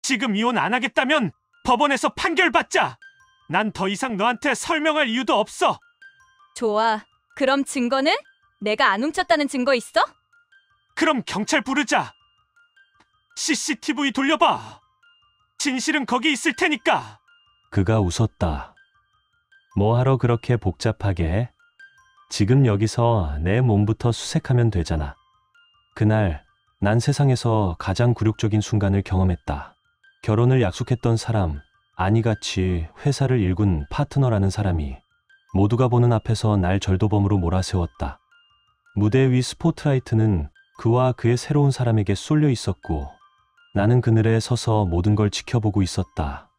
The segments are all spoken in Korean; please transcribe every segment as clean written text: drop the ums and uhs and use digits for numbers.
지금 이혼 안 하겠다면 법원에서 판결받자. 난 더 이상 너한테 설명할 이유도 없어. 좋아. 그럼 증거는? 내가 안 훔쳤다는 증거 있어? 그럼 경찰 부르자. CCTV 돌려봐. 진실은 거기 있을 테니까. 그가 웃었다. 뭐하러 그렇게 복잡하게 해? 지금 여기서 내 몸부터 수색하면 되잖아. 그날 난 세상에서 가장 굴욕적인 순간을 경험했다. 결혼을 약속했던 사람, 아니같이 회사를 일군 파트너라는 사람이 모두가 보는 앞에서 날 절도범으로 몰아세웠다. 무대 위 스포트라이트는 그와 그의 새로운 사람에게 쏠려 있었고 나는 그늘에 서서 모든 걸 지켜보고 있었다.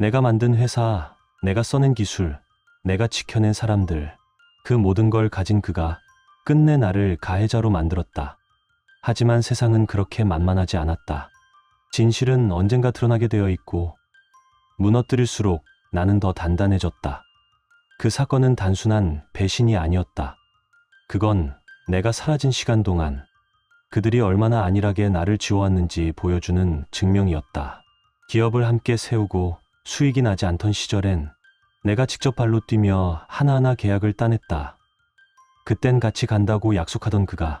내가 만든 회사, 내가 써낸 기술, 내가 지켜낸 사람들, 그 모든 걸 가진 그가 끝내 나를 가해자로 만들었다. 하지만 세상은 그렇게 만만하지 않았다. 진실은 언젠가 드러나게 되어 있고 무너뜨릴수록 나는 더 단단해졌다. 그 사건은 단순한 배신이 아니었다. 그건 내가 사라진 시간 동안 그들이 얼마나 안일하게 나를 지워왔는지 보여주는 증명이었다. 기업을 함께 세우고 수익이 나지 않던 시절엔 내가 직접 발로 뛰며 하나하나 계약을 따냈다. 그땐 같이 간다고 약속하던 그가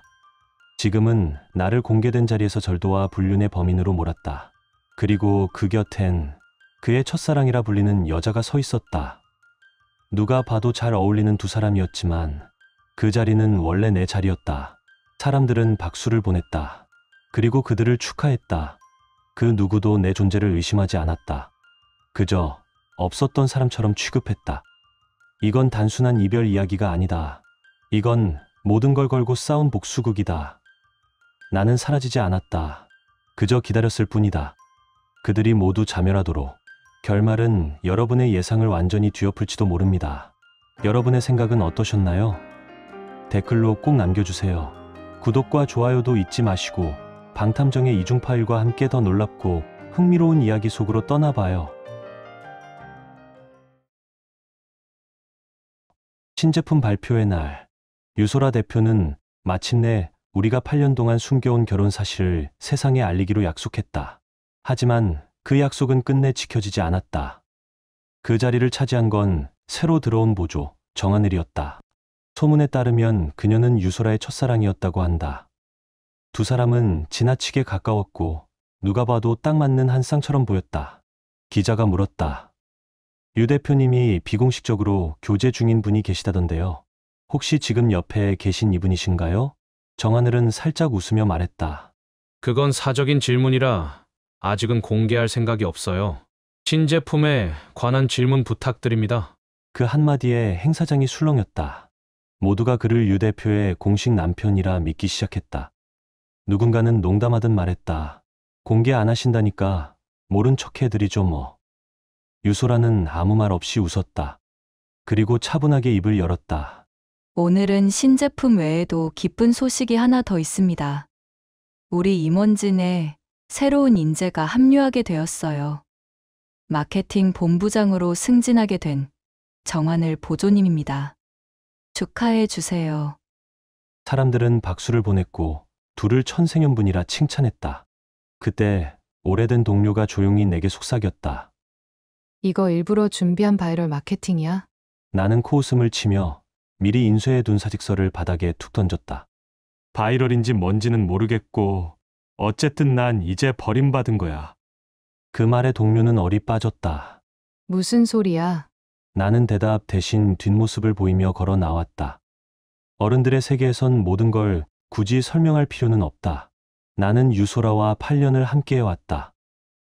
지금은 나를 공개된 자리에서 절도와 불륜의 범인으로 몰았다. 그리고 그 곁엔 그의 첫사랑이라 불리는 여자가 서 있었다. 누가 봐도 잘 어울리는 두 사람이었지만 그 자리는 원래 내 자리였다. 사람들은 박수를 보냈다. 그리고 그들을 축하했다. 그 누구도 내 존재를 의심하지 않았다. 그저 없었던 사람처럼 취급했다. 이건 단순한 이별 이야기가 아니다. 이건 모든 걸 걸고 싸운 복수극이다. 나는 사라지지 않았다. 그저 기다렸을 뿐이다. 그들이 모두 자멸하도록. 결말은 여러분의 예상을 완전히 뒤엎을지도 모릅니다. 여러분의 생각은 어떠셨나요? 댓글로 꼭 남겨주세요. 구독과 좋아요도 잊지 마시고 방탐정의 이중 파일과 함께 더 놀랍고 흥미로운 이야기 속으로 떠나봐요. 신제품 발표의 날, 유소라 대표는 마침내 우리가 8년 동안 숨겨온 결혼 사실을 세상에 알리기로 약속했다. 하지만 그 약속은 끝내 지켜지지 않았다. 그 자리를 차지한 건 새로 들어온 보조, 정하늘이었다. 소문에 따르면 그녀는 유소라의 첫사랑이었다고 한다. 두 사람은 지나치게 가까웠고 누가 봐도 딱 맞는 한 쌍처럼 보였다. 기자가 물었다. 유 대표님이 비공식적으로 교제 중인 분이 계시다던데요. 혹시 지금 옆에 계신 이분이신가요? 정하늘은 살짝 웃으며 말했다. 그건 사적인 질문이라 아직은 공개할 생각이 없어요. 신제품에 관한 질문 부탁드립니다. 그 한마디에 행사장이 술렁였다. 모두가 그를 유 대표의 공식 남편이라 믿기 시작했다. 누군가는 농담하듯 말했다. 공개 안 하신다니까 모른 척 해드리죠 뭐. 유소라는 아무 말 없이 웃었다. 그리고 차분하게 입을 열었다. 오늘은 신제품 외에도 기쁜 소식이 하나 더 있습니다. 우리 임원진에 새로운 인재가 합류하게 되었어요. 마케팅 본부장으로 승진하게 된 정하늘 보조님입니다. 축하해 주세요. 사람들은 박수를 보냈고 둘을 천생연분이라 칭찬했다. 그때 오래된 동료가 조용히 내게 속삭였다. 이거 일부러 준비한 바이럴 마케팅이야? 나는 코웃음을 치며 미리 인쇄해둔 사직서를 바닥에 툭 던졌다. 바이럴인지 뭔지는 모르겠고 어쨌든 난 이제 버림받은 거야. 그 말에 동료는 얼이 빠졌다. 무슨 소리야? 나는 대답 대신 뒷모습을 보이며 걸어 나왔다. 어른들의 세계에선 모든 걸 굳이 설명할 필요는 없다. 나는 유소라와 8년을 함께해왔다.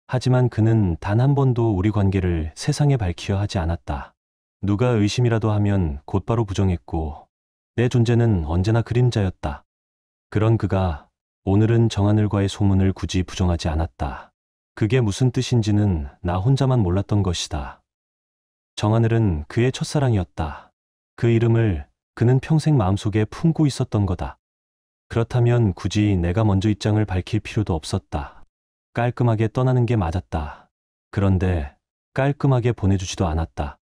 하지만 그는 단 한 번도 우리 관계를 세상에 밝히려 하지 않았다. 누가 의심이라도 하면 곧바로 부정했고 내 존재는 언제나 그림자였다. 그런 그가 오늘은 정하늘과의 소문을 굳이 부정하지 않았다. 그게 무슨 뜻인지는 나 혼자만 몰랐던 것이다. 정하늘은 그의 첫사랑이었다. 그 이름을 그는 평생 마음속에 품고 있었던 거다. 그렇다면 굳이 내가 먼저 입장을 밝힐 필요도 없었다. 깔끔하게 떠나는 게 맞았다. 그런데 깔끔하게 보내주지도 않았다.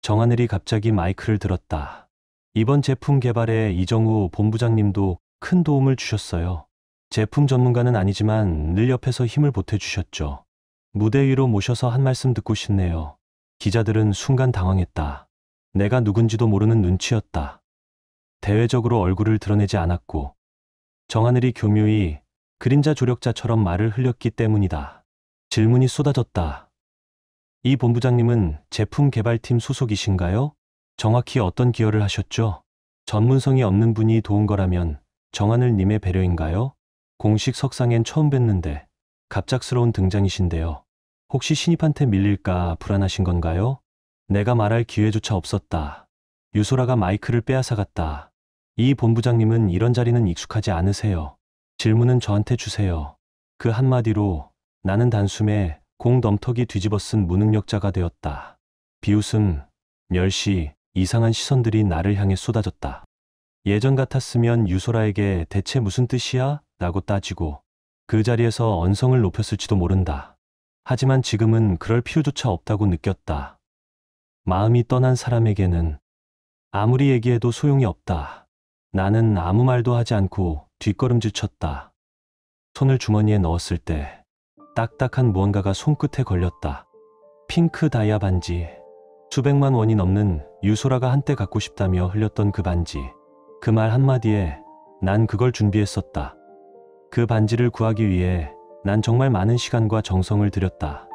정하늘이 갑자기 마이크를 들었다. 이번 제품 개발에 이정우 본부장님도 큰 도움을 주셨어요. 제품 전문가는 아니지만 늘 옆에서 힘을 보태주셨죠. 무대 위로 모셔서 한 말씀 듣고 싶네요. 기자들은 순간 당황했다. 내가 누군지도 모르는 눈치였다. 대외적으로 얼굴을 드러내지 않았고 정하늘이 교묘히 그림자 조력자처럼 말을 흘렸기 때문이다. 질문이 쏟아졌다. 이 본부장님은 제품 개발팀 소속이신가요? 정확히 어떤 기여를 하셨죠? 전문성이 없는 분이 도운 거라면 정하늘님의 배려인가요? 공식 석상엔 처음 뵀는데 갑작스러운 등장이신데요. 혹시 신입한테 밀릴까 불안하신 건가요? 내가 말할 기회조차 없었다. 유소라가 마이크를 빼앗아갔다. 이 본부장님은 이런 자리는 익숙하지 않으세요. 질문은 저한테 주세요. 그 한마디로 나는 단숨에 공 넘터기 뒤집어 쓴 무능력자가 되었다. 비웃음, 멸시, 이상한 시선들이 나를 향해 쏟아졌다. 예전 같았으면 유소라에게 대체 무슨 뜻이야? 라고 따지고 그 자리에서 언성을 높였을지도 모른다. 하지만 지금은 그럴 필요조차 없다고 느꼈다. 마음이 떠난 사람에게는 아무리 얘기해도 소용이 없다. 나는 아무 말도 하지 않고 뒷걸음질 쳤다. 손을 주머니에 넣었을 때 딱딱한 무언가가 손끝에 걸렸다. 핑크 다이아 반지. 수백만 원이 넘는 유소라가 한때 갖고 싶다며 흘렸던 그 반지. 그 말 한마디에 난 그걸 준비했었다. 그 반지를 구하기 위해 난 정말 많은 시간과 정성을 들였다.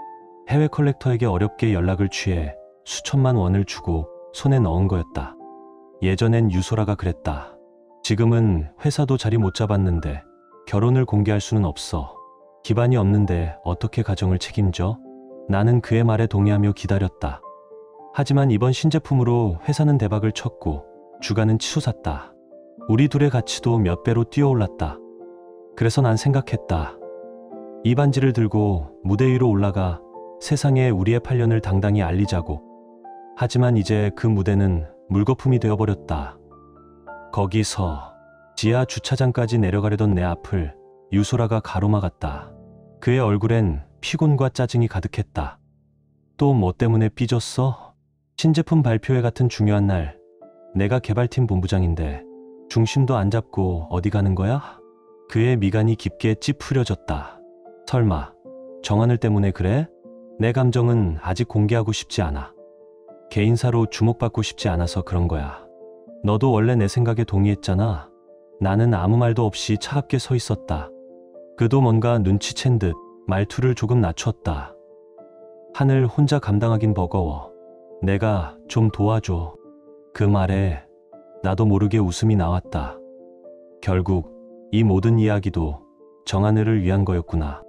해외 컬렉터에게 어렵게 연락을 취해 수천만 원을 주고 손에 넣은 거였다. 예전엔 유소라가 그랬다. 지금은 회사도 자리 못 잡았는데 결혼을 공개할 수는 없어. 기반이 없는데 어떻게 가정을 책임져? 나는 그의 말에 동의하며 기다렸다. 하지만 이번 신제품으로 회사는 대박을 쳤고 주가는 치솟았다. 우리 둘의 가치도 몇 배로 뛰어올랐다. 그래서 난 생각했다. 이 반지를 들고 무대 위로 올라가 세상에 우리의 8년을 당당히 알리자고. 하지만 이제 그 무대는 물거품이 되어버렸다. 거기서 지하 주차장까지 내려가려던 내 앞을 유소라가 가로막았다. 그의 얼굴엔 피곤과 짜증이 가득했다. 또 뭐 때문에 삐졌어? 신제품 발표회 같은 중요한 날, 내가 개발팀 본부장인데 중심도 안 잡고 어디 가는 거야? 그의 미간이 깊게 찌푸려졌다. 설마 정하늘 때문에 그래? 내 감정은 아직 공개하고 싶지 않아. 개인사로 주목받고 싶지 않아서 그런 거야. 너도 원래 내 생각에 동의했잖아. 나는 아무 말도 없이 차갑게 서 있었다. 그도 뭔가 눈치챈 듯 말투를 조금 낮췄다. 하늘 혼자 감당하긴 버거워. 내가 좀 도와줘. 그 말에 나도 모르게 웃음이 나왔다. 결국 이 모든 이야기도 정하늘을 위한 거였구나.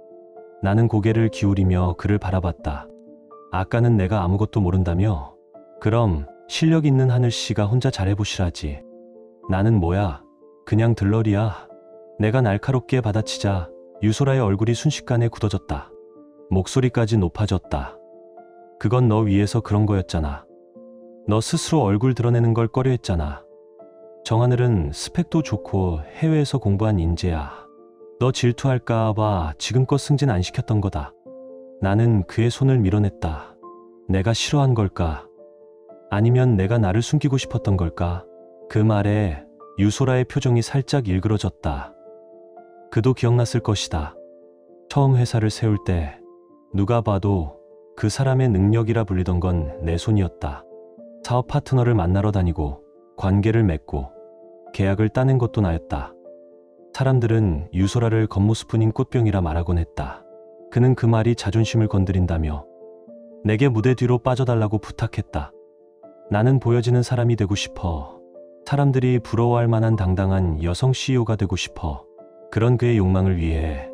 나는 고개를 기울이며 그를 바라봤다. 아까는 내가 아무것도 모른다며? 그럼 실력 있는 하늘 씨가 혼자 잘해보시라지. 나는 뭐야? 그냥 들러리야. 내가 날카롭게 받아치자 유소라의 얼굴이 순식간에 굳어졌다. 목소리까지 높아졌다. 그건 너 위해서 그런 거였잖아. 너 스스로 얼굴 드러내는 걸 꺼려했잖아. 정하늘은 스펙도 좋고 해외에서 공부한 인재야. 너 질투할까 봐 지금껏 승진 안 시켰던 거다. 나는 그의 손을 밀어냈다. 내가 싫어한 걸까? 아니면 내가 나를 숨기고 싶었던 걸까? 그 말에 유소라의 표정이 살짝 일그러졌다. 그도 기억났을 것이다. 처음 회사를 세울 때 누가 봐도 그 사람의 능력이라 불리던 건 내 손이었다. 사업 파트너를 만나러 다니고 관계를 맺고 계약을 따낸 것도 나였다. 사람들은 유소라를 겉모습뿐인 꽃병이라 말하곤 했다. 그는 그 말이 자존심을 건드린다며 내게 무대 뒤로 빠져달라고 부탁했다. 나는 보여지는 사람이 되고 싶어. 사람들이 부러워할 만한 당당한 여성 CEO가 되고 싶어. 그런 그의 욕망을 위해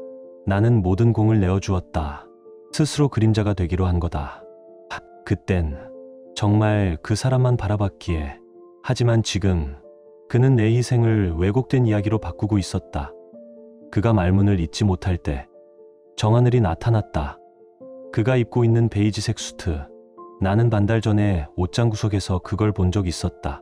나는 모든 공을 내어주었다. 스스로 그림자가 되기로 한 거다. 그땐 정말 그 사람만 바라봤기에. 하지만 지금 그는 내 희생을 왜곡된 이야기로 바꾸고 있었다. 그가 말문을 잇지 못할 때 정하늘이 나타났다. 그가 입고 있는 베이지색 수트. 나는 반달 전에 옷장 구석에서 그걸 본 적 있었다.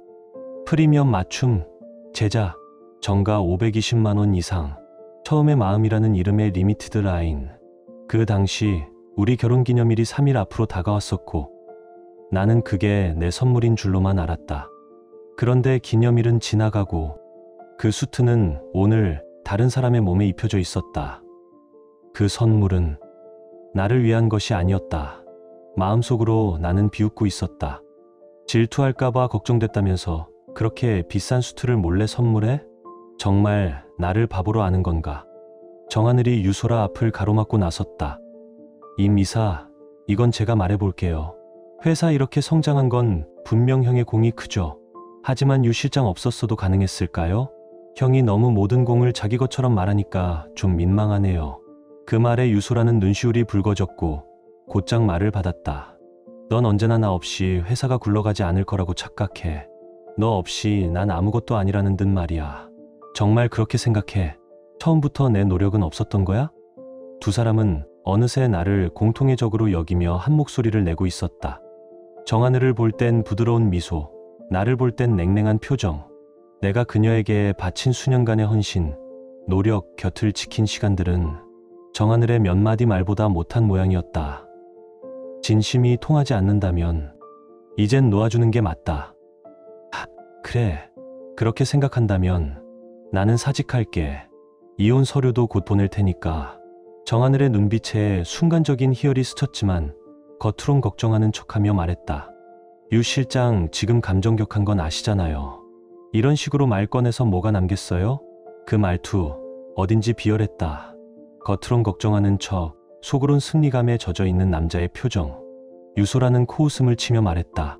프리미엄 맞춤, 제작, 정가 520만 원 이상. 처음의 마음이라는 이름의 리미티드 라인. 그 당시 우리 결혼기념일이 3일 앞으로 다가왔었고 나는 그게 내 선물인 줄로만 알았다. 그런데 기념일은 지나가고 그 수트는 오늘 다른 사람의 몸에 입혀져 있었다. 그 선물은 나를 위한 것이 아니었다. 마음속으로 나는 비웃고 있었다. 질투할까봐 걱정됐다면서 그렇게 비싼 수트를 몰래 선물해? 정말 나를 바보로 아는 건가? 정하늘이 유소라 앞을 가로막고 나섰다. 임 이사, 이건 제가 말해볼게요. 회사 이렇게 성장한 건 분명 형의 공이 크죠. 하지만 유 실장 없었어도 가능했을까요? 형이 너무 모든 공을 자기 것처럼 말하니까 좀 민망하네요. 그 말에 유소라는 눈시울이 붉어졌고 곧장 말을 받았다. 넌 언제나 나 없이 회사가 굴러가지 않을 거라고 착각해. 너 없이 난 아무것도 아니라는 듯 말이야. 정말 그렇게 생각해? 처음부터 내 노력은 없었던 거야? 두 사람은 어느새 나를 공통의 적으로 여기며 한 목소리를 내고 있었다. 정하늘을 볼 땐 부드러운 미소, 나를 볼 땐 냉랭한 표정. 내가 그녀에게 바친 수년간의 헌신, 노력, 곁을 지킨 시간들은 정하늘의 몇 마디 말보다 못한 모양이었다. 진심이 통하지 않는다면 이젠 놓아주는 게 맞다. 그래, 그렇게 생각한다면 나는 사직할게. 이혼 서류도 곧 보낼 테니까. 정하늘의 눈빛에 순간적인 희열이 스쳤지만 겉으론 걱정하는 척하며 말했다. 유 실장 지금 감정격한 건 아시잖아요. 이런 식으로 말 꺼내서 뭐가 남겠어요? 그 말투 어딘지 비열했다. 겉으론 걱정하는 척, 속으론 승리감에 젖어있는 남자의 표정. 유소라는 코웃음을 치며 말했다.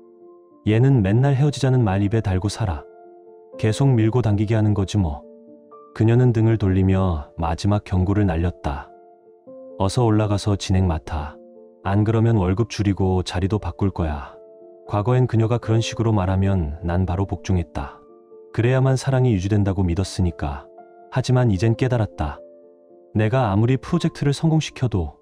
얘는 맨날 헤어지자는 말 입에 달고 살아. 계속 밀고 당기게 하는 거지 뭐. 그녀는 등을 돌리며 마지막 경고를 날렸다. 어서 올라가서 진행 맡아. 안 그러면 월급 줄이고 자리도 바꿀 거야. 과거엔 그녀가 그런 식으로 말하면 난 바로 복종했다. 그래야만 사랑이 유지된다고 믿었으니까. 하지만 이젠 깨달았다. 내가 아무리 프로젝트를 성공시켜도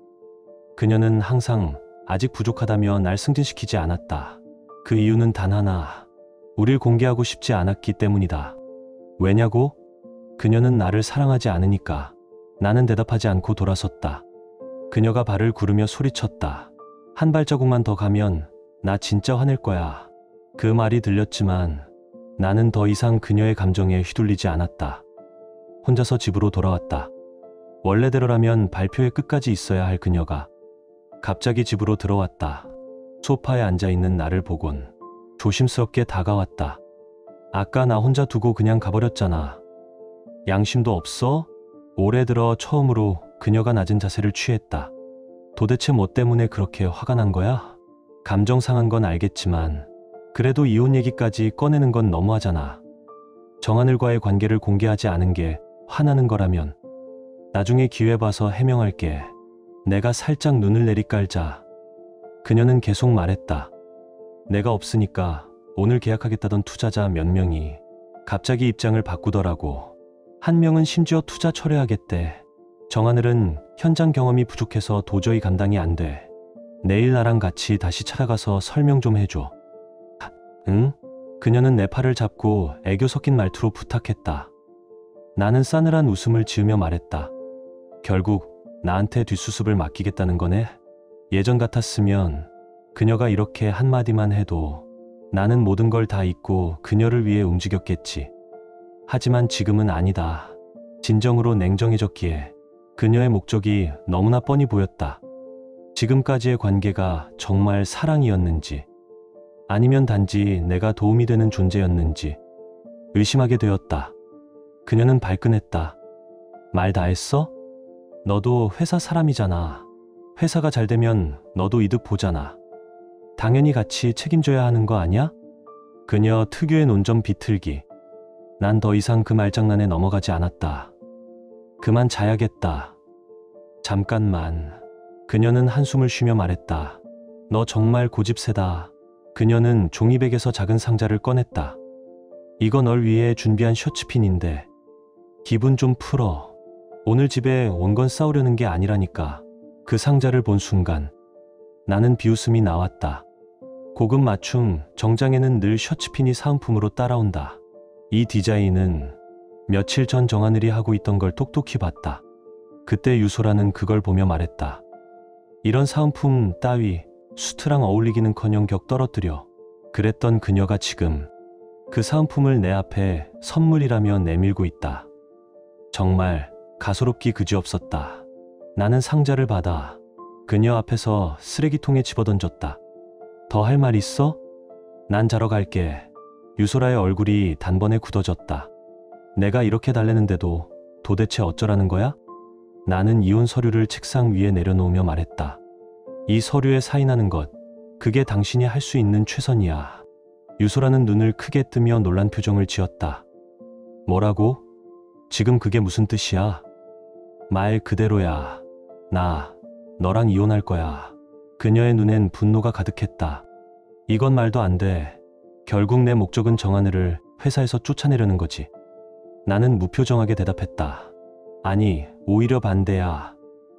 그녀는 항상 아직 부족하다며 날 승진시키지 않았다. 그 이유는 단 하나. 우릴 공개하고 싶지 않았기 때문이다. 왜냐고? 그녀는 나를 사랑하지 않으니까. 나는 대답하지 않고 돌아섰다. 그녀가 발을 구르며 소리쳤다. 한 발자국만 더 가면 나 진짜 화낼 거야. 그 말이 들렸지만 나는 더 이상 그녀의 감정에 휘둘리지 않았다. 혼자서 집으로 돌아왔다. 원래대로라면 발표회 끝까지 있어야 할 그녀가 갑자기 집으로 들어왔다. 소파에 앉아있는 나를 보곤 조심스럽게 다가왔다. 아까 나 혼자 두고 그냥 가버렸잖아. 양심도 없어? 올해 들어 처음으로 그녀가 낮은 자세를 취했다. 도대체 뭐 때문에 그렇게 화가 난 거야? 감정 상한 건 알겠지만 그래도 이혼 얘기까지 꺼내는 건 너무하잖아. 정하늘과의 관계를 공개하지 않은 게 화나는 거라면 나중에 기회 봐서 해명할게. 내가 살짝 눈을 내리깔자 그녀는 계속 말했다. 내가 없으니까 오늘 계약하겠다던 투자자 몇 명이 갑자기 입장을 바꾸더라고. 한 명은 심지어 투자 철회하겠대. 정하늘은 현장 경험이 부족해서 도저히 감당이 안 돼. 내일 나랑 같이 다시 찾아가서 설명 좀 해줘. 응? 그녀는 내 팔을 잡고 애교 섞인 말투로 부탁했다. 나는 싸늘한 웃음을 지으며 말했다. 결국 나한테 뒷수습을 맡기겠다는 거네? 예전 같았으면 그녀가 이렇게 한마디만 해도 나는 모든 걸 다 잊고 그녀를 위해 움직였겠지. 하지만 지금은 아니다. 진정으로 냉정해졌기에 그녀의 목적이 너무나 뻔히 보였다. 지금까지의 관계가 정말 사랑이었는지 아니면 단지 내가 도움이 되는 존재였는지 의심하게 되었다. 그녀는 발끈했다. 말 다 했어? 너도 회사 사람이잖아. 회사가 잘 되면 너도 이득 보잖아. 당연히 같이 책임져야 하는 거 아니야? 그녀 특유의 논점 비틀기. 난 더 이상 그 말장난에 넘어가지 않았다. 그만 자야겠다. 잠깐만. 그녀는 한숨을 쉬며 말했다. 너 정말 고집세다. 그녀는 종이백에서 작은 상자를 꺼냈다. 이거 널 위해 준비한 셔츠핀인데 기분 좀 풀어. 오늘 집에 온 건 싸우려는 게 아니라니까. 그 상자를 본 순간 나는 비웃음이 나왔다. 고급 맞춤 정장에는 늘 셔츠핀이 사은품으로 따라온다. 이 디자인은 며칠 전 정하늘이 하고 있던 걸 똑똑히 봤다. 그때 유소라는 그걸 보며 말했다. 이런 사은품 따위 수트랑 어울리기는커녕 격 떨어뜨려. 그랬던 그녀가 지금 그 사은품을 내 앞에 선물이라며 내밀고 있다. 정말 가소롭기 그지없었다. 나는 상자를 받아 그녀 앞에서 쓰레기통에 집어던졌다. 더 할 말 있어? 난 자러 갈게. 유소라의 얼굴이 단번에 굳어졌다. 내가 이렇게 달래는데도 도대체 어쩌라는 거야? 나는 이혼 서류를 책상 위에 내려놓으며 말했다. 이 서류에 사인하는 것, 그게 당신이 할 수 있는 최선이야. 유소라는 눈을 크게 뜨며 놀란 표정을 지었다. 뭐라고? 지금 그게 무슨 뜻이야? 말 그대로야. 나 너랑 이혼할 거야. 그녀의 눈엔 분노가 가득했다. 이건 말도 안 돼. 결국 내 목적은 정하늘을 회사에서 쫓아내려는 거지. 나는 무표정하게 대답했다. 아니, 오히려 반대야.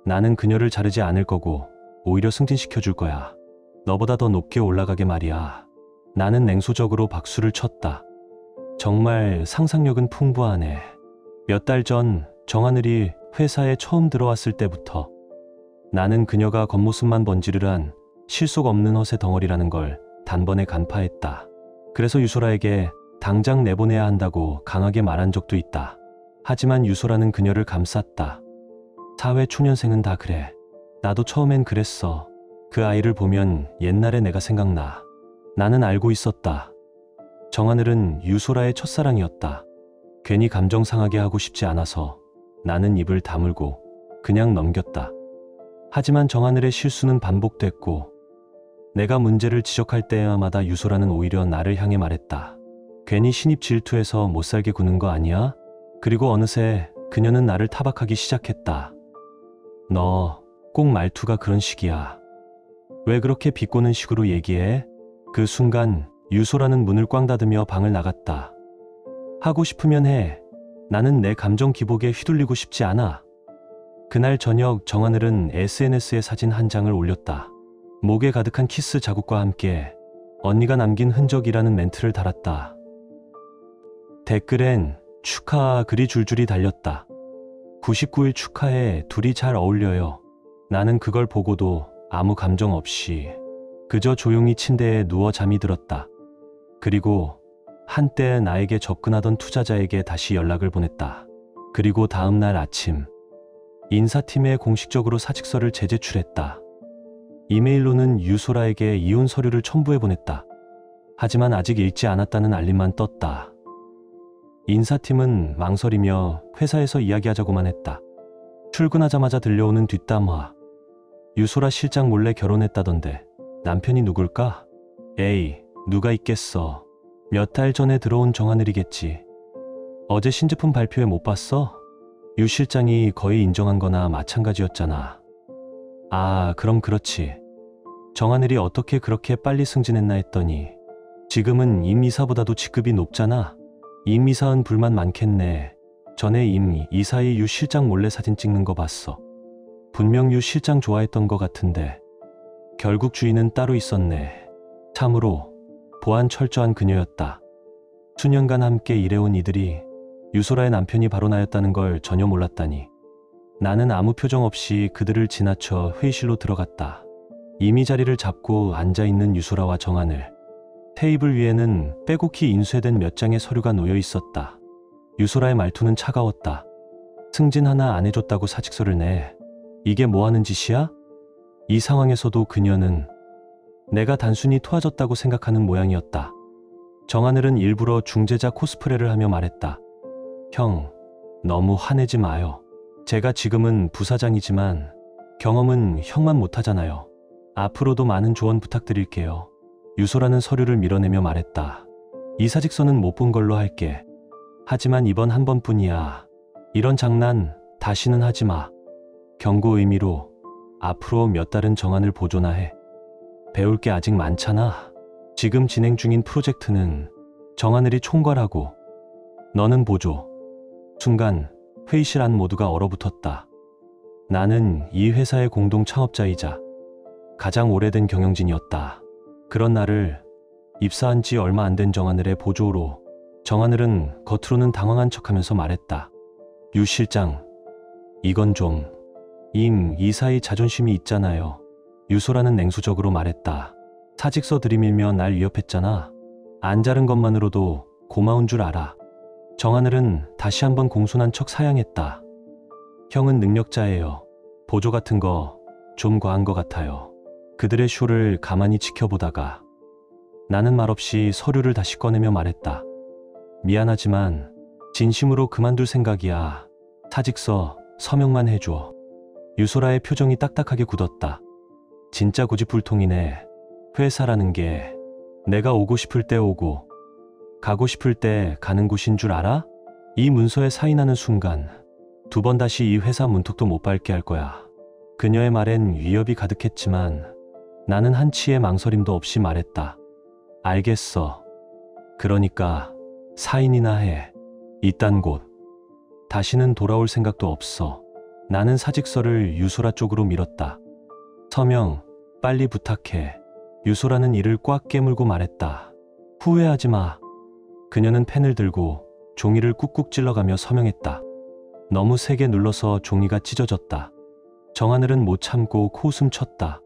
나는 그녀를 자르지 않을 거고 오히려 승진시켜줄 거야. 너보다 더 높게 올라가게 말이야. 나는 냉소적으로 박수를 쳤다. 정말 상상력은 풍부하네. 몇 달 전 정하늘이 회사에 처음 들어왔을 때부터 나는 그녀가 겉모습만 번지르르한 실속 없는 허세 덩어리라는 걸 단번에 간파했다. 그래서 유소라에게 당장 내보내야 한다고 강하게 말한 적도 있다. 하지만 유소라는 그녀를 감쌌다. 사회 초년생은 다 그래. 나도 처음엔 그랬어. 그 아이를 보면 옛날에 내가 생각나. 나는 알고 있었다. 정하늘은 유소라의 첫사랑이었다. 괜히 감정 상하게 하고 싶지 않아서 나는 입을 다물고 그냥 넘겼다. 하지만 정하늘의 실수는 반복됐고 내가 문제를 지적할 때마다 유소라는 오히려 나를 향해 말했다. 괜히 신입 질투해서 못살게 구는 거 아니야? 그리고 어느새 그녀는 나를 타박하기 시작했다. 너 꼭 말투가 그런 식이야. 왜 그렇게 비꼬는 식으로 얘기해? 그 순간 유소라는 문을 꽝 닫으며 방을 나갔다. 하고 싶으면 해. 나는 내 감정 기복에 휘둘리고 싶지 않아. 그날 저녁 정하늘은 SNS에 사진 한 장을 올렸다. 목에 가득한 키스 자국과 함께 언니가 남긴 흔적이라는 멘트를 달았다. 댓글엔 축하 글이 줄줄이 달렸다. 99일 축하해, 둘이 잘 어울려요. 나는 그걸 보고도 아무 감정 없이 그저 조용히 침대에 누워 잠이 들었다. 그리고 한때 나에게 접근하던 투자자에게 다시 연락을 보냈다. 그리고 다음 날 아침 인사팀에 공식적으로 사직서를 재제출했다. 이메일로는 유소라에게 이혼 서류를 첨부해 보냈다. 하지만 아직 읽지 않았다는 알림만 떴다. 인사팀은 망설이며 회사에서 이야기하자고만 했다. 출근하자마자 들려오는 뒷담화. 유소라 실장 몰래 결혼했다던데 남편이 누굴까? 에이, 누가 있겠어. 몇 달 전에 들어온 정하늘이겠지. 어제 신제품 발표회 못 봤어? 유 실장이 거의 인정한 거나 마찬가지였잖아. 아, 그럼 그렇지. 정하늘이 어떻게 그렇게 빨리 승진했나 했더니 지금은 임 이사보다도 직급이 높잖아. 임 이사는 불만 많겠네. 전에 임 이사의 유 실장 몰래 사진 찍는 거 봤어. 분명 유 실장 좋아했던 거 같은데 결국 주인은 따로 있었네. 참으로 보안 철저한 그녀였다. 수년간 함께 일해온 이들이 유소라의 남편이 바로 나였다는 걸 전혀 몰랐다니. 나는 아무 표정 없이 그들을 지나쳐 회의실로 들어갔다. 이미 자리를 잡고 앉아있는 유소라와 정하늘. 테이블 위에는 빼곡히 인쇄된 몇 장의 서류가 놓여 있었다. 유소라의 말투는 차가웠다. 승진 하나 안 해줬다고 사직서를 내. 이게 뭐 하는 짓이야? 이 상황에서도 그녀는 내가 단순히 도와줬다고 생각하는 모양이었다. 정하늘은 일부러 중재자 코스프레를 하며 말했다. 형, 너무 화내지 마요. 제가 지금은 부사장이지만 경험은 형만 못하잖아요. 앞으로도 많은 조언 부탁드릴게요. 유소라는 서류를 밀어내며 말했다. 이 사직서는 못 본 걸로 할게. 하지만 이번 한 번뿐이야. 이런 장난 다시는 하지 마. 경고 의미로 앞으로 몇 달은 정하늘 보조나 해. 배울 게 아직 많잖아. 지금 진행 중인 프로젝트는 정하늘이 총괄하고 너는 보조. 순간 회의실 안 모두가 얼어붙었다. 나는 이 회사의 공동 창업자이자 가장 오래된 경영진이었다. 그런 나를 입사한 지 얼마 안 된 정하늘의 보조로 정하늘은 겉으로는 당황한 척하면서 말했다. 유 실장, 이건 좀 임 이사의 자존심이 있잖아요. 유소라는 냉소적으로 말했다. 사직서 들이밀며 날 위협했잖아. 안 자른 것만으로도 고마운 줄 알아. 정하늘은 다시 한번 공손한 척 사양했다. 형은 능력자예요. 보조 같은 거 좀 과한 것 같아요. 그들의 쇼를 가만히 지켜보다가 나는 말없이 서류를 다시 꺼내며 말했다. 미안하지만 진심으로 그만둘 생각이야. 사직서, 서명만 해줘. 유소라의 표정이 딱딱하게 굳었다. 진짜 고집불통이네. 회사라는 게 내가 오고 싶을 때 오고 가고 싶을 때 가는 곳인 줄 알아? 이 문서에 사인하는 순간 2번 다시 이 회사 문턱도 못 밟게 할 거야. 그녀의 말엔 위협이 가득했지만 나는 한치의 망설임도 없이 말했다. 알겠어. 그러니까 사인이나 해. 이딴 곳. 다시는 돌아올 생각도 없어. 나는 사직서를 유소라 쪽으로 밀었다. 서명, 빨리 부탁해. 유소라는 이를 꽉 깨물고 말했다. 후회하지 마. 그녀는 펜을 들고 종이를 꾹꾹 찔러가며 서명했다. 너무 세게 눌러서 종이가 찢어졌다. 정하늘은 못 참고 코웃음 쳤다.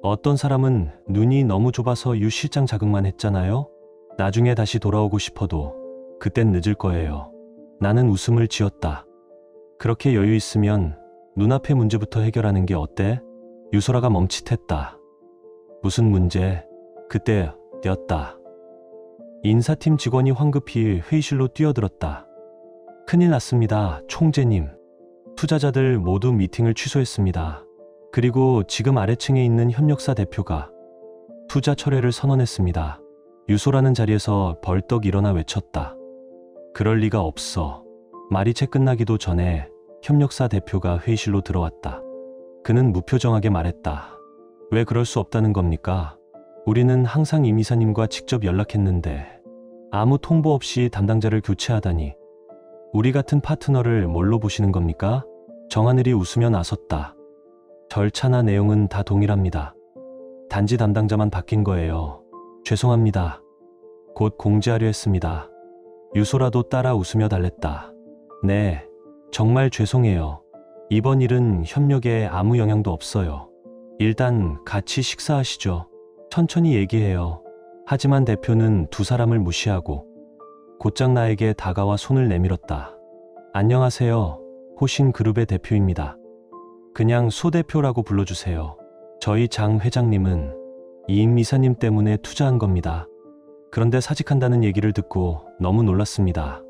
어떤 사람은 눈이 너무 좁아서 유 실장 자극만 했잖아요. 나중에 다시 돌아오고 싶어도 그땐 늦을 거예요. 나는 웃음을 지었다. 그렇게 여유 있으면 눈앞의 문제부터 해결하는 게 어때? 유소라가 멈칫했다. 무슨 문제? 그때 뛰었다. 인사팀 직원이 황급히 회의실로 뛰어들었다. 큰일 났습니다, 총재님. 투자자들 모두 미팅을 취소했습니다. 그리고 지금 아래층에 있는 협력사 대표가 투자 철회를 선언했습니다. 유소라는 자리에서 벌떡 일어나 외쳤다. 그럴 리가 없어. 말이 채 끝나기도 전에 협력사 대표가 회의실로 들어왔다. 그는 무표정하게 말했다. 왜 그럴 수 없다는 겁니까? 우리는 항상 임 이사님과 직접 연락했는데 아무 통보 없이 담당자를 교체하다니. 우리 같은 파트너를 뭘로 보시는 겁니까? 정하늘이 웃으며 나섰다. 절차나 내용은 다 동일합니다. 단지 담당자만 바뀐 거예요. 죄송합니다. 곧 공지하려 했습니다. 유소라도 따라 웃으며 달랬다. 네, 정말 죄송해요. 이번 일은 협력에 아무 영향도 없어요. 일단 같이 식사하시죠. 천천히 얘기해요. 하지만 대표는 2사람을 무시하고 곧장 나에게 다가와 손을 내밀었다. 안녕하세요. 호신그룹의 대표입니다. 그냥 소 대표라고 불러주세요. 저희 장 회장님은 이임 이사님 때문에 투자한 겁니다. 그런데 사직한다는 얘기를 듣고 너무 놀랐습니다.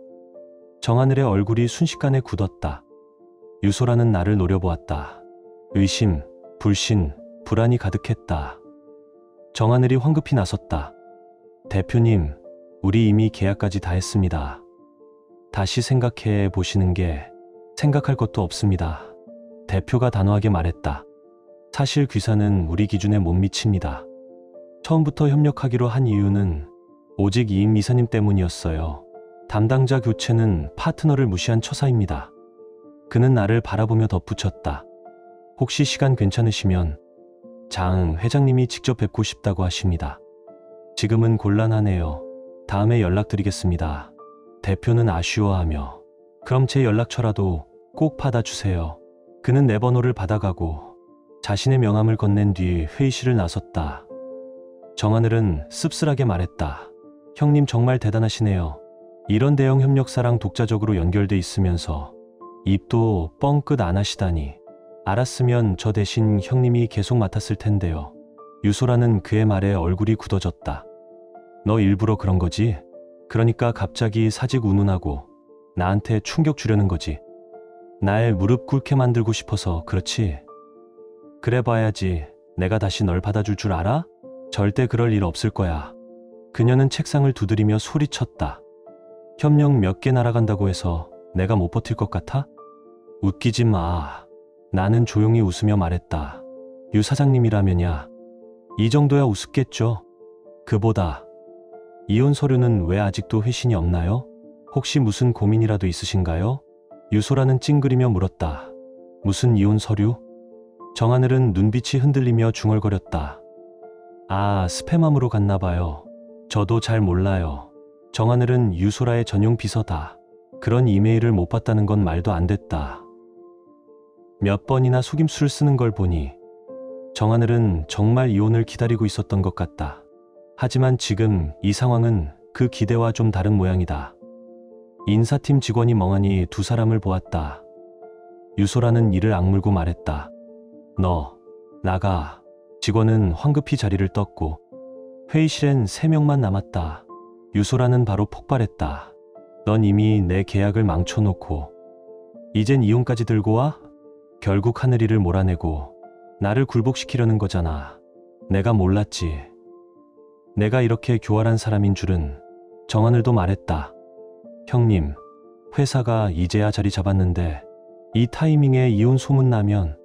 정하늘의 얼굴이 순식간에 굳었다. 유소라는 나를 노려보았다. 의심, 불신, 불안이 가득했다. 정하늘이 황급히 나섰다. 대표님, 우리 이미 계약까지 다 했습니다. 다시 생각해 보시는 게 생각할 것도 없습니다. 대표가 단호하게 말했다. 사실 귀사는 우리 기준에 못 미칩니다. 처음부터 협력하기로 한 이유는 오직 이임 이사님 때문이었어요. 담당자 교체는 파트너를 무시한 처사입니다. 그는 나를 바라보며 덧붙였다. 혹시 시간 괜찮으시면 장 회장님이 직접 뵙고 싶다고 하십니다. 지금은 곤란하네요. 다음에 연락드리겠습니다. 대표는 아쉬워하며 그럼 제 연락처라도 꼭 받아주세요. 그는 내 번호를 받아가고 자신의 명함을 건넨 뒤 회의실을 나섰다. 정하늘은 씁쓸하게 말했다. 형님 정말 대단하시네요. 이런 대형 협력사랑 독자적으로 연결돼 있으면서 입도 뻥끗 안 하시다니. 알았으면 저 대신 형님이 계속 맡았을 텐데요. 유소라는 그의 말에 얼굴이 굳어졌다. 너 일부러 그런 거지? 그러니까 갑자기 사직 운운하고 나한테 충격 주려는 거지. 날 무릎 꿇게 만들고 싶어서 그렇지? 그래 봐야지. 내가 다시 널 받아줄 줄 알아? 절대 그럴 일 없을 거야. 그녀는 책상을 두드리며 소리쳤다. 협력 몇 개 날아간다고 해서 내가 못 버틸 것 같아? 웃기지 마. 나는 조용히 웃으며 말했다. 유 사장님이라면야. 이 정도야 우습겠죠. 그보다 이혼 서류는 왜 아직도 회신이 없나요? 혹시 무슨 고민이라도 있으신가요? 유소라는 찡그리며 물었다. 무슨 이혼 서류? 정하늘은 눈빛이 흔들리며 중얼거렸다. 아, 스팸함으로 갔나 봐요. 저도 잘 몰라요. 정하늘은 유소라의 전용 비서다. 그런 이메일을 못 봤다는 건 말도 안 됐다. 몇 번이나 속임수를 쓰는 걸 보니 정하늘은 정말 이혼을 기다리고 있었던 것 같다. 하지만 지금 이 상황은 그 기대와 좀 다른 모양이다. 인사팀 직원이 멍하니 2사람을 보았다. 유소라는 이를 악물고 말했다. 너 나가. 직원은 황급히 자리를 떴고 회의실엔 3명만 남았다. 유소라는 바로 폭발했다. 넌 이미 내 계약을 망쳐놓고 이젠 이혼까지 들고 와? 결국 하늘이를 몰아내고 나를 굴복시키려는 거잖아. 내가 몰랐지. 내가 이렇게 교활한 사람인 줄은. 정하늘도 말했다. 형님, 회사가 이제야 자리 잡았는데 이 타이밍에 이혼 소문 나면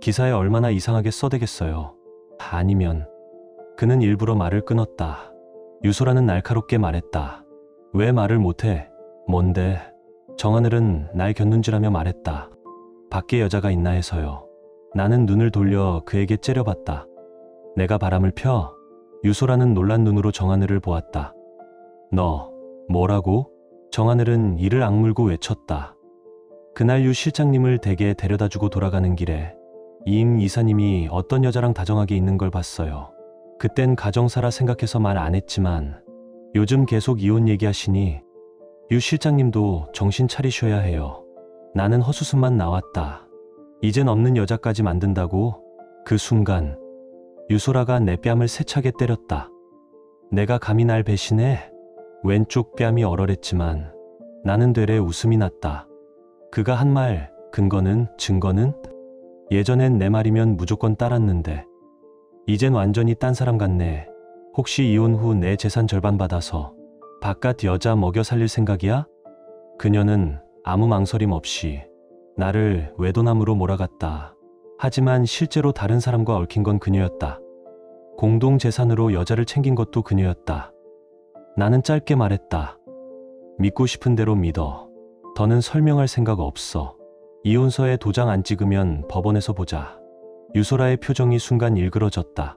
기사에 얼마나 이상하게 써대겠어요. 아니면 그는 일부러 말을 끊었다. 유소라는 날카롭게 말했다. 왜 말을 못해? 뭔데? 정하늘은 날 곁눈질하며 말했다. 밖에 여자가 있나 해서요. 나는 눈을 돌려 그에게 째려봤다. 내가 바람을 펴? 유소라는 놀란 눈으로 정하늘을 보았다. 너, 뭐라고? 정하늘은 이를 악물고 외쳤다. 그날 유 실장님을 댁에 데려다주고 돌아가는 길에 임 이사님이 어떤 여자랑 다정하게 있는 걸 봤어요. 그땐 가정사라 생각해서 말 안 했지만 요즘 계속 이혼 얘기하시니 유 실장님도 정신 차리셔야 해요. 나는 헛웃음만 나왔다. 이젠 없는 여자까지 만든다고? 그 순간 유소라가 내 뺨을 세차게 때렸다. 내가 감히 날 배신해? 왼쪽 뺨이 얼얼했지만 나는 되레 웃음이 났다. 그가 한 말, 근거는, 증거는? 예전엔 내 말이면 무조건 따랐는데 이젠 완전히 딴 사람 같네. 혹시 이혼 후 내 재산 절반 받아서 바깥 여자 먹여 살릴 생각이야? 그녀는 아무 망설임 없이 나를 외도남으로 몰아갔다. 하지만 실제로 다른 사람과 얽힌 건 그녀였다. 공동 재산으로 여자를 챙긴 것도 그녀였다. 나는 짧게 말했다. 믿고 싶은 대로 믿어. 더는 설명할 생각 없어. 이혼서에 도장 안 찍으면 법원에서 보자. 유소라의 표정이 순간 일그러졌다.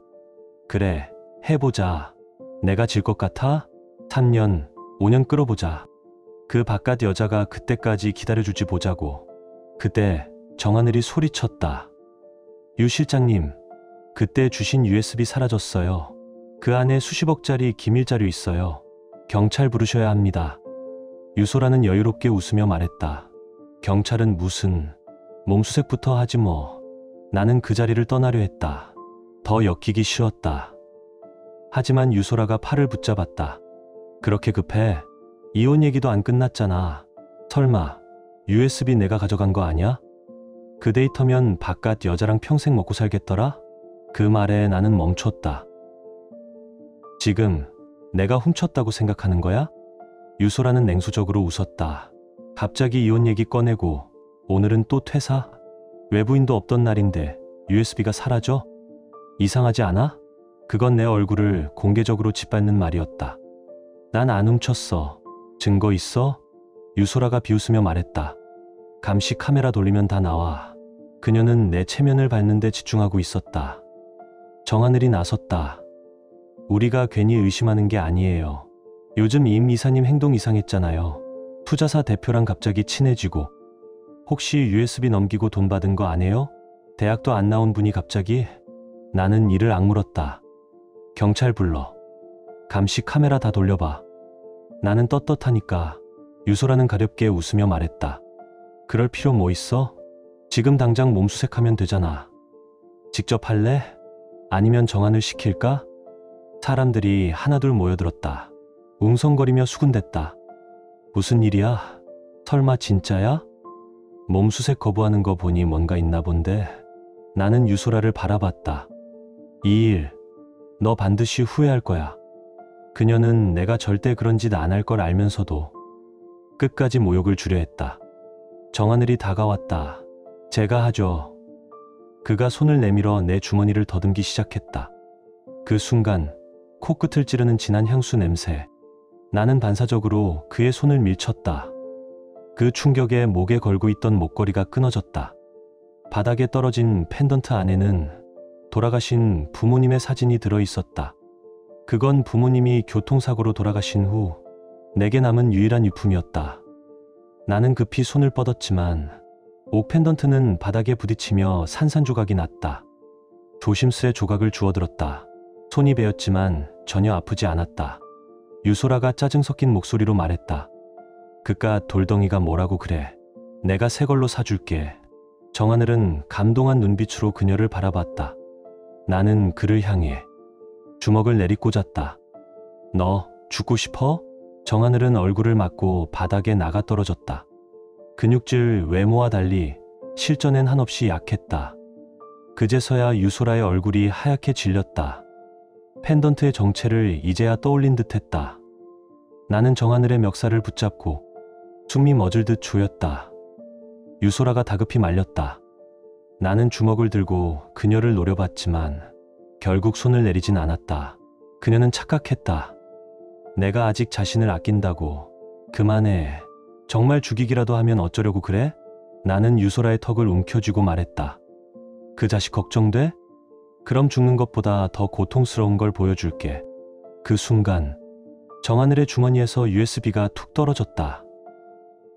그래, 해보자. 내가 질 것 같아? 3년, 5년 끌어보자. 그 바깥 여자가 그때까지 기다려주지 보자고. 그때 정하늘이 소리쳤다. 유 실장님, 그때 주신 USB 사라졌어요. 그 안에 수십억짜리 기밀 자료 있어요. 경찰 부르셔야 합니다. 유소라는 여유롭게 웃으며 말했다. 경찰은 무슨, 몸수색부터 하지 뭐. 나는 그 자리를 떠나려 했다. 더 엮이기 싫었다. 하지만 유소라가 팔을 붙잡았다. 그렇게 급해? 이혼 얘기도 안 끝났잖아. 설마 USB 내가 가져간 거 아냐? 그 데이터면 바깥 여자랑 평생 먹고 살겠더라? 그 말에 나는 멈췄다. 지금 내가 훔쳤다고 생각하는 거야? 유소라는 냉소적으로 웃었다. 갑자기 이혼 얘기 꺼내고 오늘은 또 퇴사? 외부인도 없던 날인데 USB가 사라져? 이상하지 않아? 그건 내 얼굴을 공개적으로 짓밟는 말이었다. 난 안 훔쳤어. 증거 있어? 유소라가 비웃으며 말했다. 감시 카메라 돌리면 다 나와. 그녀는 내 체면을 밟는 데 집중하고 있었다. 정하늘이 나섰다. 우리가 괜히 의심하는 게 아니에요. 요즘 임 이사님 행동 이상했잖아요. 투자사 대표랑 갑자기 친해지고 혹시 USB 넘기고 돈 받은 거 아니에요? 대학도 안 나온 분이 갑자기? 나는 이를 악물었다. 경찰 불러. 감시 카메라 다 돌려봐. 나는 떳떳하니까. 유소라는 가볍게 웃으며 말했다. 그럴 필요 뭐 있어? 지금 당장 몸수색하면 되잖아. 직접 할래? 아니면 정한을 시킬까? 사람들이 하나둘 모여들었다. 웅성거리며 수군댔다. 무슨 일이야? 설마 진짜야? 몸수색 거부하는 거 보니 뭔가 있나 본데. 나는 유소라를 바라봤다. 이 일, 너 반드시 후회할 거야. 그녀는 내가 절대 그런 짓 안 할 걸 알면서도 끝까지 모욕을 주려 했다. 정하늘이 다가왔다. 제가 하죠. 그가 손을 내밀어 내 주머니를 더듬기 시작했다. 그 순간 코끝을 찌르는 진한 향수 냄새. 나는 반사적으로 그의 손을 밀쳤다. 그 충격에 목에 걸고 있던 목걸이가 끊어졌다. 바닥에 떨어진 펜던트 안에는 돌아가신 부모님의 사진이 들어있었다. 그건 부모님이 교통사고로 돌아가신 후 내게 남은 유일한 유품이었다. 나는 급히 손을 뻗었지만 옥 펜던트는 바닥에 부딪히며 산산조각이 났다. 조심스레 조각을 주워들었다. 손이 베었지만 전혀 아프지 않았다. 유소라가 짜증 섞인 목소리로 말했다. 그깟 돌덩이가 뭐라고 그래. 내가 새 걸로 사줄게. 정하늘은 감동한 눈빛으로 그녀를 바라봤다. 나는 그를 향해 주먹을 내리꽂았다. 너 죽고 싶어? 정하늘은 얼굴을 맞고 바닥에 나가 떨어졌다. 근육질 외모와 달리 실전엔 한없이 약했다. 그제서야 유소라의 얼굴이 하얗게 질렸다. 펜던트의 정체를 이제야 떠올린 듯했다. 나는 정하늘의 멱살을 붙잡고 숨이 멎을 듯 조였다. 유소라가 다급히 말렸다. 나는 주먹을 들고 그녀를 노려봤지만 결국 손을 내리진 않았다. 그녀는 착각했다. 내가 아직 자신을 아낀다고. 그만해. 정말 죽이기라도 하면 어쩌려고 그래? 나는 유소라의 턱을 움켜쥐고 말했다. 그 자식 걱정돼? 그럼 죽는 것보다 더 고통스러운 걸 보여줄게. 그 순간 정하늘의 주머니에서 USB가 툭 떨어졌다.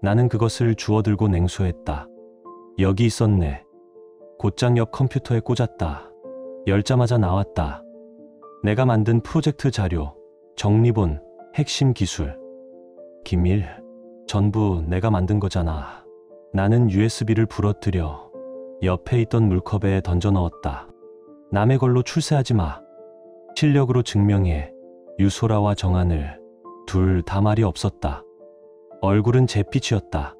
나는 그것을 주워들고 냉소했다. 여기 있었네. 곧장 옆 컴퓨터에 꽂았다. 열자마자 나왔다. 내가 만든 프로젝트 자료, 정리본, 핵심 기술. 기밀, 전부 내가 만든 거잖아. 나는 USB를 부러뜨려 옆에 있던 물컵에 던져 넣었다. 남의 걸로 출세하지 마. 실력으로 증명해. 유소라와 정하늘 둘 다 말이 없었다. 얼굴은 잿빛이었다.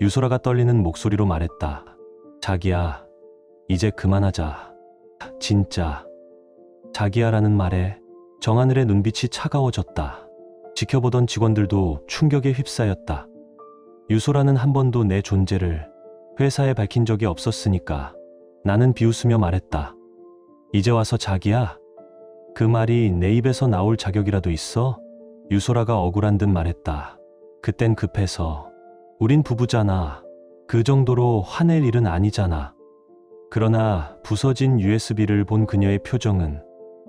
유소라가 떨리는 목소리로 말했다. 자기야, 이제 그만하자. 진짜. 자기야라는 말에 정하늘의 눈빛이 차가워졌다. 지켜보던 직원들도 충격에 휩싸였다. 유소라는 한 번도 내 존재를 회사에 밝힌 적이 없었으니까. 나는 비웃으며 말했다. 이제 와서 자기야? 그 말이 내 입에서 나올 자격이라도 있어? 유소라가 억울한 듯 말했다. 그땐 급해서. 우린 부부잖아. 그 정도로 화낼 일은 아니잖아. 그러나 부서진 USB를 본 그녀의 표정은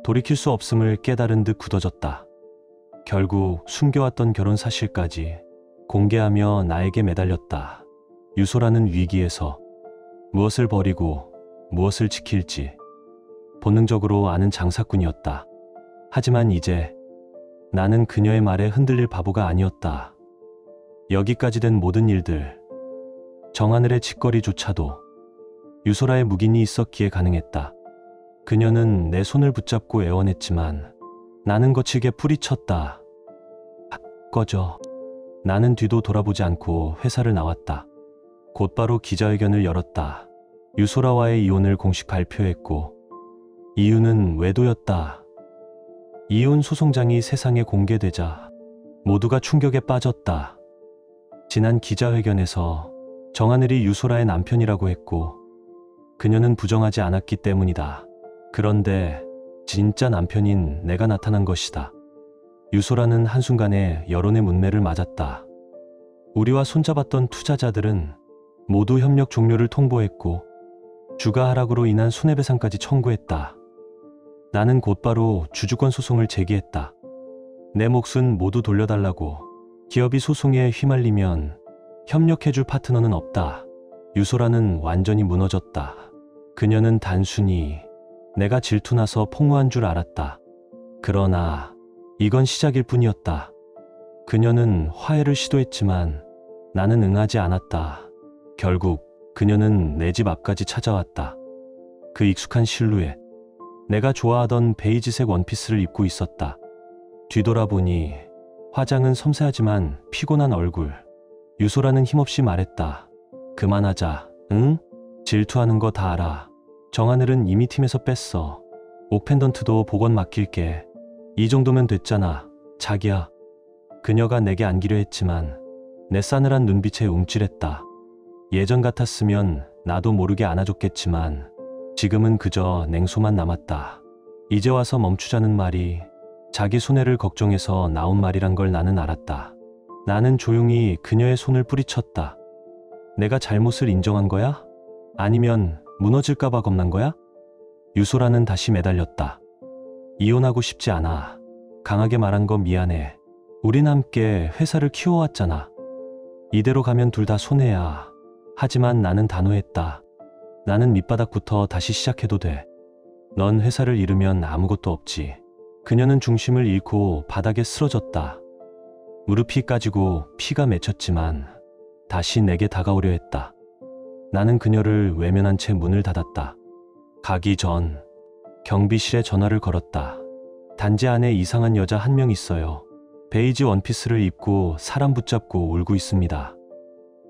돌이킬 수 없음을 깨달은 듯 굳어졌다. 결국 숨겨왔던 결혼 사실까지 공개하며 나에게 매달렸다. 유소라는 위기에서 무엇을 버리고 무엇을 지킬지 본능적으로 아는 장사꾼이었다. 하지만 이제 나는 그녀의 말에 흔들릴 바보가 아니었다. 여기까지 된 모든 일들, 정하늘의 짓거리조차도 유소라의 묵인이 있었기에 가능했다. 그녀는 내 손을 붙잡고 애원했지만 나는 거칠게 뿌리쳤다. 꺼져. 나는 뒤도 돌아보지 않고 회사를 나왔다. 곧바로 기자회견을 열었다. 유소라와의 이혼을 공식 발표했고 이유는 외도였다. 이혼 소송장이 세상에 공개되자 모두가 충격에 빠졌다. 지난 기자회견에서 정하늘이 유소라의 남편이라고 했고 그녀는 부정하지 않았기 때문이다. 그런데 진짜 남편인 내가 나타난 것이다. 유소라는 한순간에 여론의 문매를 맞았다. 우리와 손잡았던 투자자들은 모두 협력 종료를 통보했고 주가 하락으로 인한 손해배상까지 청구했다. 나는 곧바로 주주권 소송을 제기했다. 내 몫은 모두 돌려달라고. 기업이 소송에 휘말리면 협력해줄 파트너는 없다. 유소라는 완전히 무너졌다. 그녀는 단순히 내가 질투나서 폭로한 줄 알았다. 그러나 이건 시작일 뿐이었다. 그녀는 화해를 시도했지만 나는 응하지 않았다. 결국 그녀는 내 집 앞까지 찾아왔다. 그 익숙한 실루엣. 내가 좋아하던 베이지색 원피스를 입고 있었다. 뒤돌아보니 화장은 섬세하지만 피곤한 얼굴. 유소라는 힘없이 말했다. 그만하자, 응? 질투하는 거 다 알아. 정하늘은 이미 팀에서 뺐어. 옥펜던트도 복원 맡길게. 이 정도면 됐잖아, 자기야. 그녀가 내게 안기려 했지만 내 싸늘한 눈빛에 움찔했다. 예전 같았으면 나도 모르게 안아줬겠지만 지금은 그저 냉소만 남았다. 이제 와서 멈추자는 말이 자기 손해를 걱정해서 나온 말이란 걸 나는 알았다. 나는 조용히 그녀의 손을 뿌리쳤다. 내가 잘못을 인정한 거야? 아니면 무너질까봐 겁난 거야? 유소라는 다시 매달렸다. 이혼하고 싶지 않아. 강하게 말한 거 미안해. 우린 함께 회사를 키워왔잖아. 이대로 가면 둘 다 손해야. 하지만 나는 단호했다. 나는 밑바닥부터 다시 시작해도 돼. 넌 회사를 잃으면 아무것도 없지. 그녀는 중심을 잃고 바닥에 쓰러졌다. 무릎이 까지고 피가 맺혔지만 다시 내게 다가오려 했다. 나는 그녀를 외면한 채 문을 닫았다. 가기 전 경비실에 전화를 걸었다. 단지 안에 이상한 여자 한 명 있어요. 베이지 원피스를 입고 사람 붙잡고 울고 있습니다.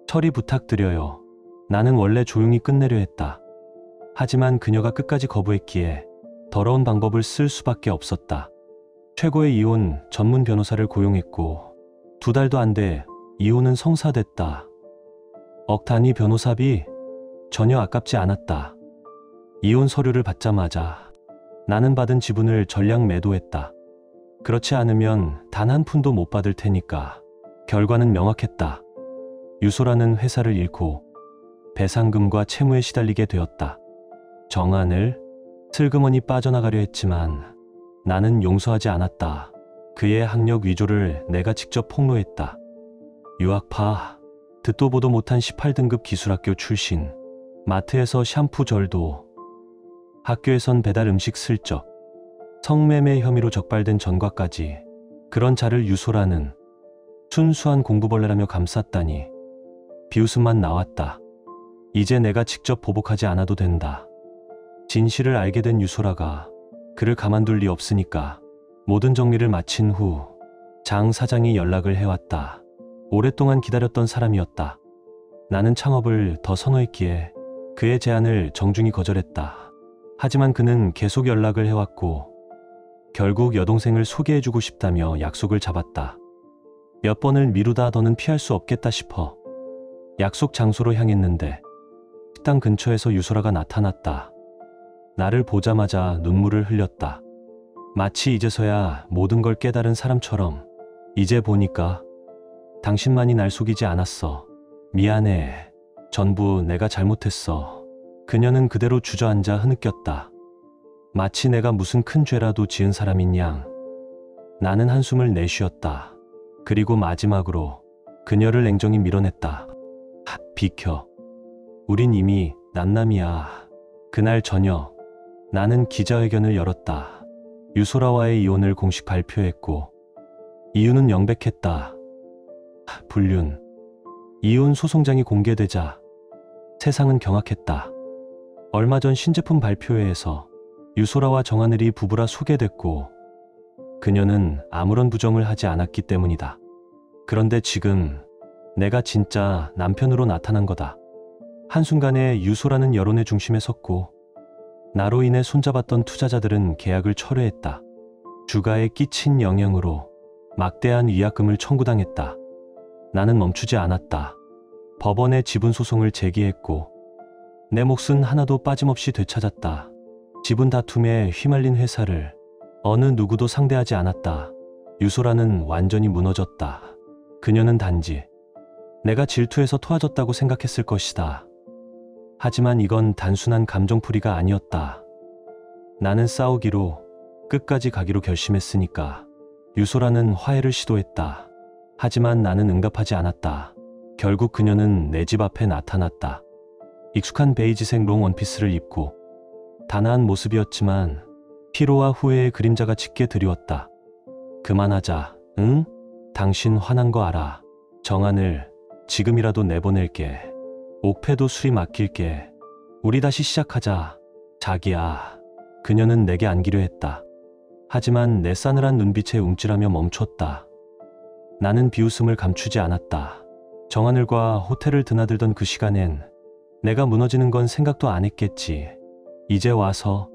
처리 부탁드려요. 나는 원래 조용히 끝내려 했다. 하지만 그녀가 끝까지 거부했기에 더러운 방법을 쓸 수밖에 없었다. 최고의 이혼 전문 변호사를 고용했고 2달도 안 돼 이혼은 성사됐다. 억 단위 변호사비 전혀 아깝지 않았다. 이혼 서류를 받자마자 나는 받은 지분을 전량 매도했다. 그렇지 않으면 단 한 푼도 못 받을 테니까. 결과는 명확했다. 유소라는 회사를 잃고 배상금과 채무에 시달리게 되었다. 정한을 슬그머니 빠져나가려 했지만 나는 용서하지 않았다. 그의 학력 위조를 내가 직접 폭로했다. 유학파, 듣도 보도 못한 18등급 기술학교 출신, 마트에서 샴푸 절도, 학교에선 배달 음식 슬쩍, 성매매 혐의로 적발된 전과까지 그런 자를 유소라는 순수한 공부벌레라며 감쌌다니 비웃음만 나왔다. 이제 내가 직접 보복하지 않아도 된다. 진실을 알게 된 유소라가 그를 가만둘 리 없으니까 모든 정리를 마친 후 장 사장이 연락을 해왔다. 오랫동안 기다렸던 사람이었다. 나는 창업을 더 선호했기에 그의 제안을 정중히 거절했다. 하지만 그는 계속 연락을 해왔고 결국 여동생을 소개해주고 싶다며 약속을 잡았다. 몇 번을 미루다 더는 피할 수 없겠다 싶어 약속 장소로 향했는데 식당 근처에서 유소라가 나타났다. 나를 보자마자 눈물을 흘렸다. 마치 이제서야 모든 걸 깨달은 사람처럼 이제 보니까 당신만이 날 속이지 않았어. 미안해. 전부 내가 잘못했어. 그녀는 그대로 주저앉아 흐느꼈다. 마치 내가 무슨 큰 죄라도 지은 사람인 양. 나는 한숨을 내쉬었다. 그리고 마지막으로 그녀를 냉정히 밀어냈다. 비켜. 우린 이미 남남이야. 그날 저녁 나는 기자회견을 열었다. 유소라와의 이혼을 공식 발표했고 이유는 명백했다. 불륜. 이혼 소송장이 공개되자 세상은 경악했다. 얼마 전 신제품 발표회에서 유소라와 정하늘이 부부라 소개됐고 그녀는 아무런 부정을 하지 않았기 때문이다. 그런데 지금 내가 진짜 남편으로 나타난 거다. 한순간에 유소라는 여론의 중심에 섰고 나로 인해 손잡았던 투자자들은 계약을 철회했다. 주가에 끼친 영향으로 막대한 위약금을 청구당했다. 나는 멈추지 않았다. 법원에 지분 소송을 제기했고 내 몫은 하나도 빠짐없이 되찾았다. 지분 다툼에 휘말린 회사를 어느 누구도 상대하지 않았다. 유소라는 완전히 무너졌다. 그녀는 단지 내가 질투해서 토해졌다고 생각했을 것이다. 하지만 이건 단순한 감정풀이가 아니었다. 나는 싸우기로 끝까지 가기로 결심했으니까. 유소라는 화해를 시도했다. 하지만 나는 응답하지 않았다. 결국 그녀는 내 집 앞에 나타났다. 익숙한 베이지색 롱 원피스를 입고 단아한 모습이었지만 피로와 후회의 그림자가 짙게 드리웠다. 그만하자. 응? 당신 화난 거 알아. 정한을 지금이라도 내보낼게. 옥패도 수리 맡길게. 우리 다시 시작하자. 자기야. 그녀는 내게 안기려 했다. 하지만 내 싸늘한 눈빛에 움찔하며 멈췄다. 나는 비웃음을 감추지 않았다. 정하늘과 호텔을 드나들던 그 시간엔 내가 무너지는 건 생각도 안 했겠지. 이제 와서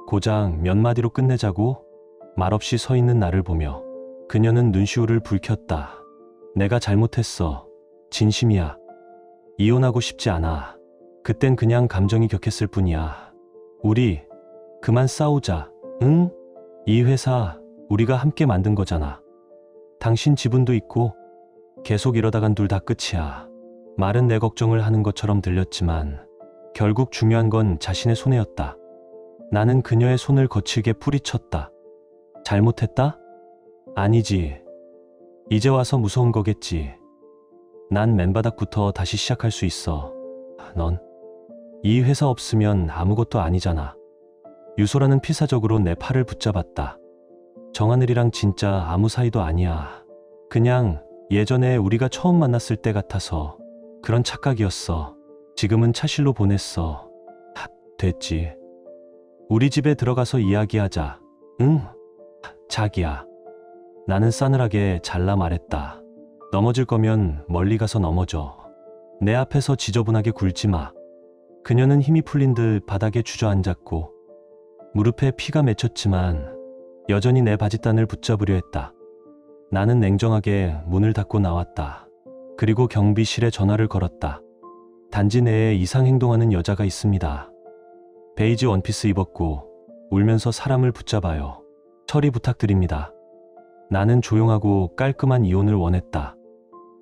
고작 몇 마디로 끝내자고 말없이 서 있는 나를 보며 그녀는 눈시울을 붉혔다. 내가 잘못했어. 진심이야. 이혼하고 싶지 않아. 그땐 그냥 감정이 격했을 뿐이야. 우리 그만 싸우자. 응? 이 회사 우리가 함께 만든 거잖아. 당신 지분도 있고 계속 이러다간 둘 다 끝이야. 말은 내 걱정을 하는 것처럼 들렸지만 결국 중요한 건 자신의 손해였다. 나는 그녀의 손을 거칠게 뿌리쳤다. 잘못했다? 아니지. 이제 와서 무서운 거겠지. 난 맨바닥부터 다시 시작할 수 있어. 넌 이 회사 없으면 아무것도 아니잖아. 유소라는 필사적으로 내 팔을 붙잡았다. 정하늘이랑 진짜 아무 사이도 아니야. 그냥 예전에 우리가 처음 만났을 때 같아서 그런 착각이었어. 지금은 차실로 보냈어. 됐지. 우리 집에 들어가서 이야기하자. 응? 자기야. 나는 싸늘하게 잘라 말했다. 넘어질 거면 멀리 가서 넘어져. 내 앞에서 지저분하게 굴지 마. 그녀는 힘이 풀린 듯 바닥에 주저앉았고 무릎에 피가 맺혔지만 여전히 내 바짓단을 붙잡으려 했다. 나는 냉정하게 문을 닫고 나왔다. 그리고 경비실에 전화를 걸었다. 단지 내에 이상 행동하는 여자가 있습니다. 베이지 원피스 입었고 울면서 사람을 붙잡아요. 처리 부탁드립니다. 나는 조용하고 깔끔한 이혼을 원했다.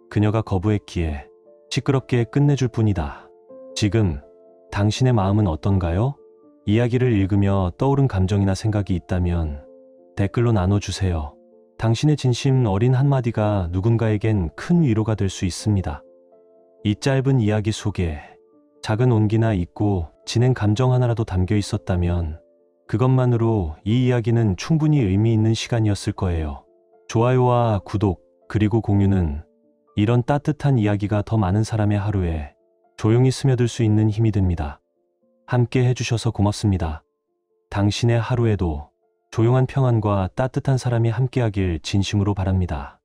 그녀가 거부했기에 시끄럽게 끝내줄 뿐이다. 지금 당신의 마음은 어떤가요? 이야기를 읽으며 떠오른 감정이나 생각이 있다면 댓글로 나눠주세요. 당신의 진심 어린 한마디가 누군가에겐 큰 위로가 될 수 있습니다. 이 짧은 이야기 속에 작은 온기나 잊고 지낸 감정 하나라도 담겨 있었다면 그것만으로 이 이야기는 충분히 의미 있는 시간이었을 거예요. 좋아요와 구독 그리고 공유는 이런 따뜻한 이야기가 더 많은 사람의 하루에 조용히 스며들 수 있는 힘이 됩니다. 함께 해주셔서 고맙습니다. 당신의 하루에도 조용한 평안과 따뜻한 사람이 함께하길 진심으로 바랍니다.